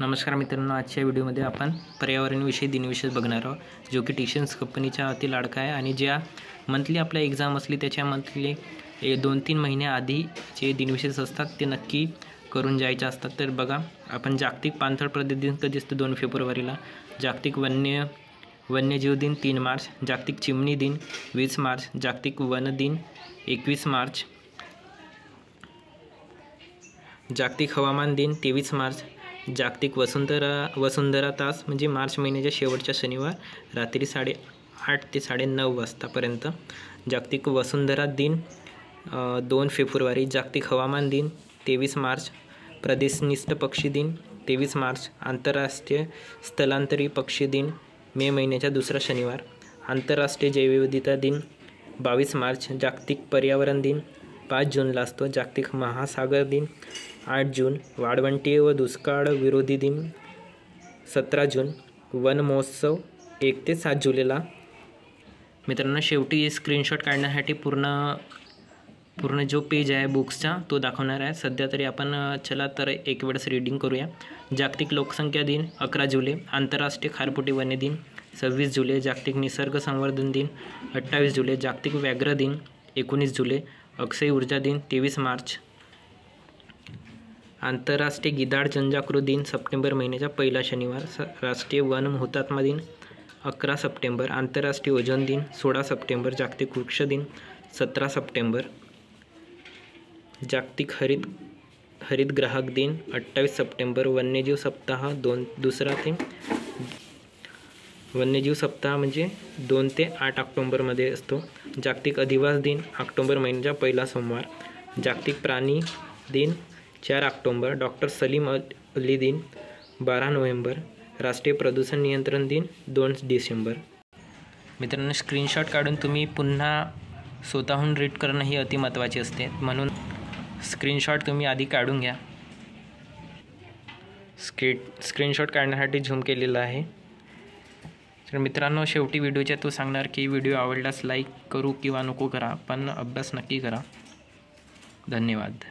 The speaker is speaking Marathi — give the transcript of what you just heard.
नमस्कार मित्रांनो, आजच्या व्हिडिओमध्ये आपण पर्यावरणविषयी दिनविशेष बघणार आहोत, जो की टिशन्स कंपनीचा अति लाडका आहे आणि ज्या मंथली आपल्या एक्झाम असली त्याच्या मंथली 2-3 महिन्याआधी जे दिनविशेष असतात ते नक्की करून जायचे असतात। तर बघा, आपण जागतिक पाणथळ प्रदेश दिन कधी असतो 2 फेब्रुवारीला, जागतिक वन्यजीव दिन 3 मार्च, जागतिक चिमणी दिन 20 मार्च, जागतिक वन दिन 21 मार्च, जागतिक हवामान दिन 23 मार्च, जागतिक वसुंधरा तास म्हणजे मार्च महिन्याच्या शेवटच्या शनिवार रात्री 8:30 ते 9:30 वाजतापर्यंत, जागतिक वसुंधरा दिन 2 फेब्रुवारी, जागतिक हवामान दिन 23 मार्च, प्रदेशनिष्ठ पक्षी दिन 23 मार्च, आंतरराष्ट्रीय स्थलांतरी पक्षी दिन मे महिन्याच्या दुसरा शनिवार, आंतरराष्ट्रीय जैवविविधता दिन 22 मार्च, जागतिक पर्यावरण दिन 5 जूनला असतो, जागतिक महासागर दिन 8 जून, वाळवंटी व दुष्काळ विरोधी दिन 17 जून, वन महोत्सव 1 ते 7 जुलैला। मित्रांनो, शेवटी स्क्रीनशॉट काढण्यासाठी पूर्ण जो पेज आहे बुक्सचा तो दाखवणार आहे। सध्या तरी आपण चला तर एक वेळेस रीडिंग करूया। जागतिक लोकसंख्या दिन 11 जुलै, आंतरराष्ट्रीय खारफुटी वन्य दिन 26 जुलै, जागतिक निसर्ग संवर्धन दिन 28 जुलै, जागतिक व्याघ्र दिन 19 जुलै, अक्षय ऊर्जा दिन 23 मार्च, आंतरराष्ट्रीय गिधाड जनजागृती दिन सप्टेंबर महिन्याचा पहिला शनिवार, राष्ट्रीय वन हुतात्मा दिन 11 सप्टेंबर, आंतरराष्ट्रीय ओझोन दिन 16 सप्टेंबर, जागतिक वृक्ष दिन 17 सप्टेंबर, जागतिक हरित ग्राहक दिन 28 सप्टेंबर, वन्यजीव सप्ताह वन्यजीव सप्ताह म्हणजे 2 ते 8 ऑक्टोबरमध्ये असतो, जागतिक अधिवास दिन ऑक्टोबर महिन्याचा पहिला सोमवार, जागतिक प्राणी दिन 4 ऑक्टोबर, डॉक्टर सलीम अली दिन 12 नोव्हेंबर, राष्ट्रीय प्रदूषण नियंत्रण दिन 2 डिसेंबर। मित्रांनो, स्क्रीनशॉट काढून तुम्ही पुन्हा स्वतःहून रीड करणं ही अति महत्त्वाचे असते, म्हणून स्क्रीनशॉट तुम्ही आधी काढून घ्या। स्क्रीनशॉट काढण्यासाठी झूम केलेला आहे। तर मित्रांनो, शेवटी व्हिडिओच्या तो सांगणार की व्हिडिओ आवडल्यास लाईक करू किंवा नको करा, पण अभ्यास नक्की करा। धन्यवाद।